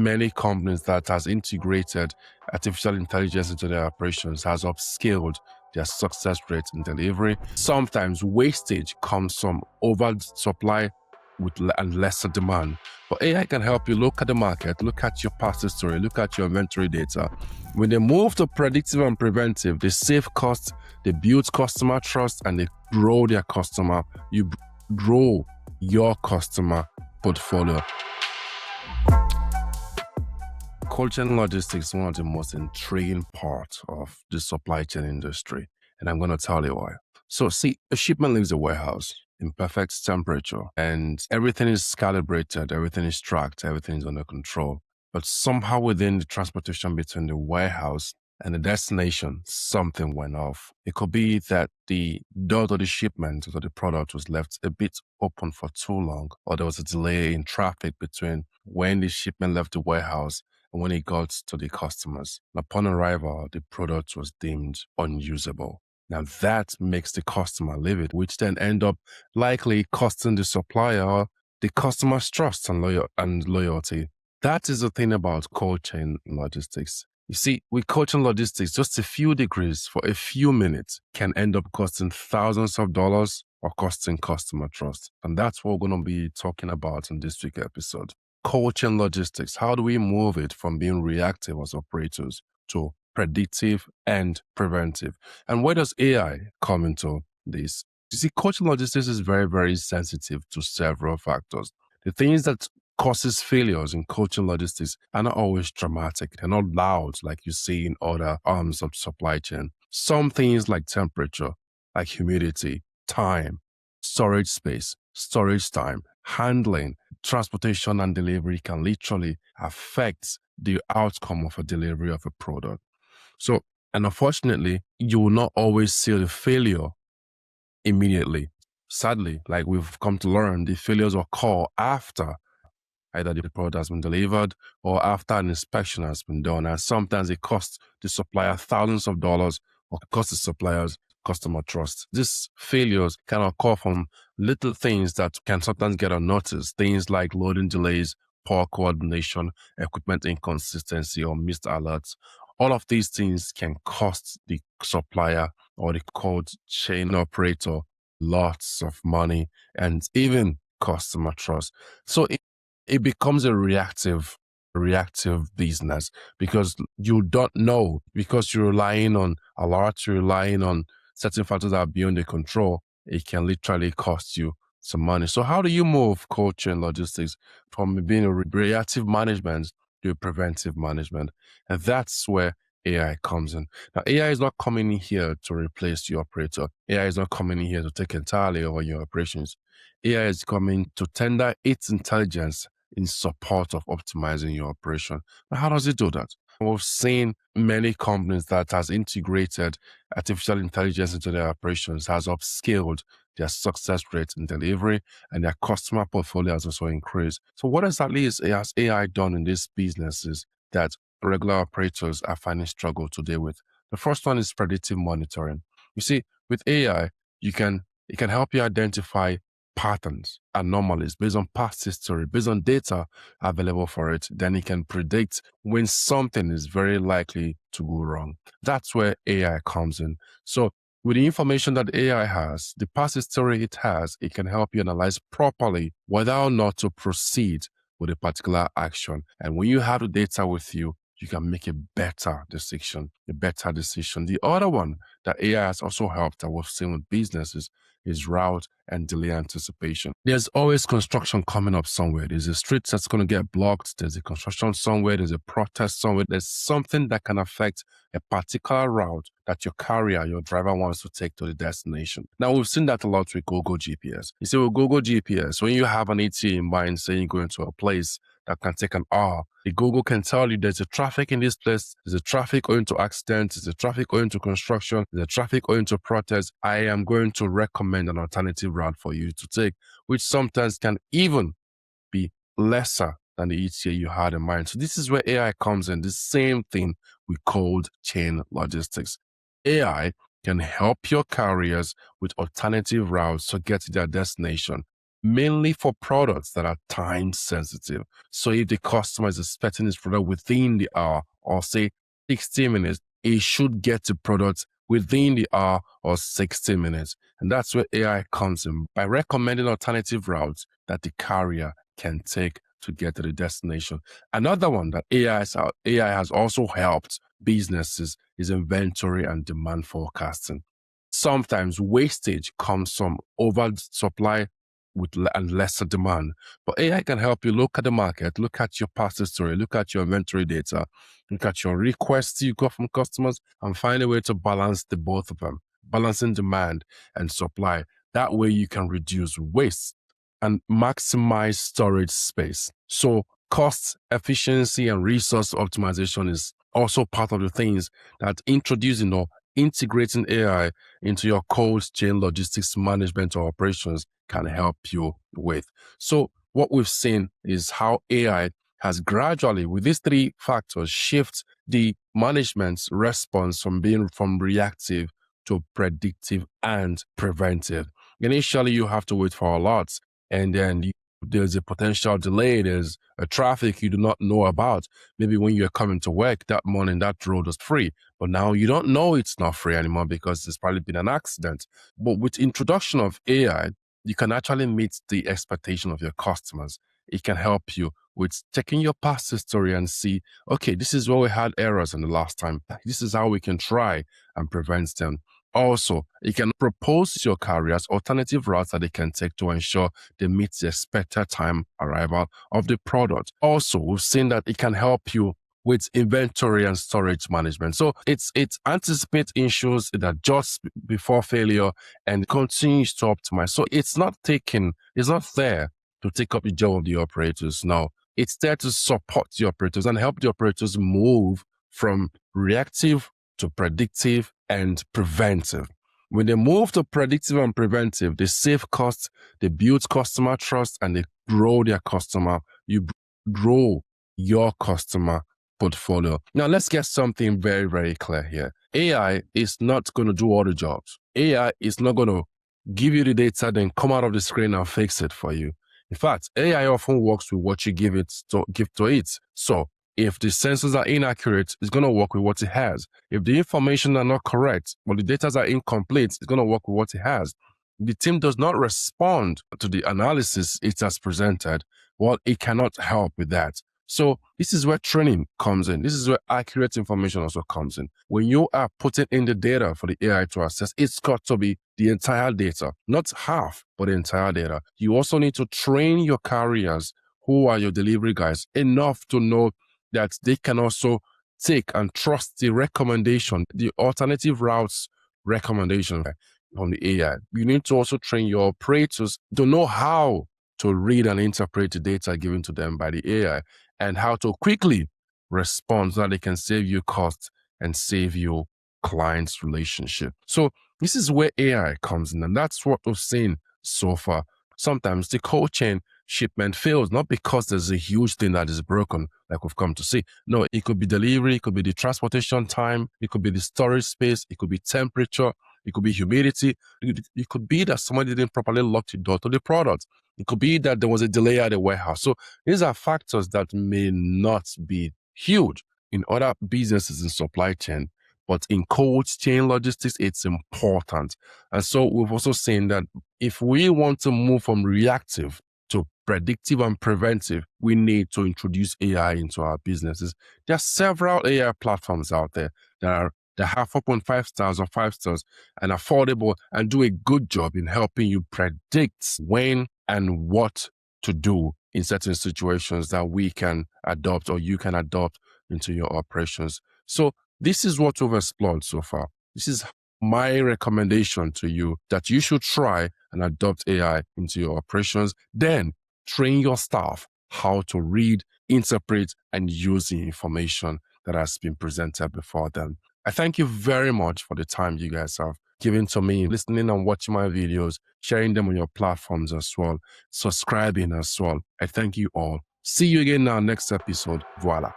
many companies that has integrated artificial intelligence into their operations has upscaled their success rate in delivery. Sometimes wastage comes from oversupply and lesser demand. But AI can help you look at the market, look at your past history, look at your inventory data. When they move to predictive and preventive, they save costs, they build customer trust, and they grow their customer. You grow your customer portfolio. Cold chain logistics is one of the most intriguing parts of the supply chain industry, and I'm going to tell you why. So see, a shipment leaves the warehouse in perfect temperature, and everything is calibrated, everything is tracked, everything is under control. But somehow within the transportation between the warehouse and the destination, something went off. It could be that the door to the shipment or the product was left a bit open for too long, or there was a delay in traffic between when the shipment left the warehouse and when it got to the customers. Upon arrival, the product was deemed unusable. Now that makes the customer leave it, which then end up likely costing the supplier the customer's trust and loyalty. That is the thing about cold chain logistics. You see, with cold chain logistics, just a few degrees for a few minutes can end up costing thousands of dollars or costing customer trust. And that's what we're going to be talking about in this week's episode. Cold chain logistics. How do we move it from being reactive as operators to predictive and preventive? And where does AI come into this? You see, cold chain logistics is very, very sensitive to several factors. The things that causes failures in cold chain logistics are not always dramatic. They're not loud like you see in other arms of supply chain. Some things like temperature, like humidity, time, storage space, storage time, handling, transportation and delivery can literally affect the outcome of a delivery of a product. So, and unfortunately, you will not always see the failure immediately. Sadly, like we've come to learn, the failures occur after either the product has been delivered or after an inspection has been done. And sometimes it costs the supplier thousands of dollars or costs the suppliers customer trust. These failures can occur from little things that can sometimes get unnoticed. Things like loading delays, poor coordination, equipment inconsistency, or missed alerts. All of these things can cost the supplier or the cold chain operator lots of money and even customer trust. So it becomes a reactive business because you don't know, because you're relying on alerts, you're relying on certain factors that are beyond your control. It can literally cost you some money. So how do you move cold chain logistics from being a reactive management to preventive management? And that's where AI comes in. Now, AI is not coming in here to replace your operator. AI is not coming in here to take entirely over your operations. AI is coming to tender its intelligence in support of optimizing your operation. Now, how does it do that? We've seen many companies that has integrated artificial intelligence into their operations has upscaled their success rate in delivery, and their customer portfolio has also increased. So what exactly has AI done in these businesses that regular operators are finding struggle to deal with? The first one is predictive monitoring. You see, with AI, it can help you identify patterns, anomalies based on past history, based on data available for it. Then it can predict when something is very likely to go wrong. That's where AI comes in. So with the information that AI has, the past history it has, it can help you analyze properly whether or not to proceed with a particular action. And when you have the data with you, you can make a better decision. The other one that AI has also helped that we've seen with businesses is route and delay anticipation. There's always construction coming up somewhere. There's a street that's going to get blocked. There's a construction somewhere. There's a protest somewhere. There's something that can affect a particular route that your carrier, your driver wants to take to the destination. Now, we've seen that a lot with Google GPS. You see, with Google GPS, when you have an ETA in mind, saying you're going to a place that can take an hour, the Google can tell you there's a traffic in this place, there's a traffic owing to accidents, there's a traffic owing to construction, there's a traffic owing to protest. I am going to recommend an alternative route for you to take, which sometimes can even be lesser than the ETA you had in mind. So this is where AI comes in. The same thing with cold chain logistics. AI can help your carriers with alternative routes to get to their destination. mainly for products that are time sensitive. So if the customer is expecting this product within the hour or say 60 minutes, it should get the product within the hour or 60 minutes. And that's where AI comes in by recommending alternative routes that the carrier can take to get to the destination. Another one that AI has also helped businesses is inventory and demand forecasting. Sometimes wastage comes from oversupply and lesser demand. But AI can help you look at the market, look at your past history, look at your inventory data, look at your requests you got from customers, and find a way to balance the both of them, balancing demand and supply. That way you can reduce waste and maximize storage space. So cost efficiency and resource optimization is also part of the things that introducing or integrating AI into your cold chain logistics management or operations can help you with. So what we've seen is how AI has gradually, with these three factors, shift the management's response from reactive to predictive and preventive. Initially, you have to wait for alerts, and then there's a potential delay. There's a traffic you do not know about. Maybe when you're coming to work that morning, that road was free, but now you don't know it's not free anymore because there's probably been an accident. But with introduction of AI, you can actually meet the expectation of your customers. It can help you with checking your past history and see, okay, this is where we had errors in the last time. This is how we can try and prevent them. Also, it can propose to your carriers alternative routes that they can take to ensure they meet the expected time arrival of the product. Also, we've seen that it can help you with inventory and storage management. So it's anticipates issues, it adjusts before failure and continues to optimize. So it's not there to take up the job of the operators. No, it's there to support the operators and help the operators move from reactive to predictive and preventive. When they move to predictive and preventive, they save costs, they build customer trust, and they grow their customer. You grow your customer portfolio. Now, let's get something very, very clear here. AI is not going to do all the jobs. AI is not going to give you the data, then come out of the screen and fix it for you. In fact, AI often works with what you give to it. So if the sensors are inaccurate, it's going to work with what it has. If the information are not correct, or the data are incomplete, it's going to work with what it has. The team does not respond to the analysis it has presented, well, it cannot help with that. So this is where training comes in. This is where accurate information also comes in. When you are putting in the data for the AI to assess, it's got to be the entire data, not half, but the entire data. You also need to train your carriers, who are your delivery guys, enough to know that they can also take and trust the recommendation, the alternative routes recommendation from the AI. You need to also train your operators to know how to read and interpret the data given to them by the AI and how to quickly respond so that they can save you costs and save you client's relationship. So this is where AI comes in, and that's what we've seen so far. Sometimes the cold chain shipment fails, not because there's a huge thing that is broken, like we've come to see. No, it could be delivery, it could be the transportation time, it could be the storage space, it could be temperature, it could be humidity. It could be that somebody didn't properly lock the door to the product. It could be that there was a delay at the warehouse. So these are factors that may not be huge in other businesses in supply chain, but in cold chain logistics, it's important. And so we've also seen that if we want to move from reactive to predictive and preventive, we need to introduce AI into our businesses. There are several AI platforms out there that have 4.5 stars or 5 stars and affordable and do a good job in helping you predict when and what to do in certain situations that we can adopt or you can adopt into your operations. So this is what we've explored so far. This is my recommendation to you that you should try and adopt AI into your operations. Then train your staff how to read, interpret, and use the information that has been presented before them. I thank you very much for the time you guys have given to me, listening and watching my videos, sharing them on your platforms as well, subscribing as well. I thank you all. See you again in our next episode. Voila.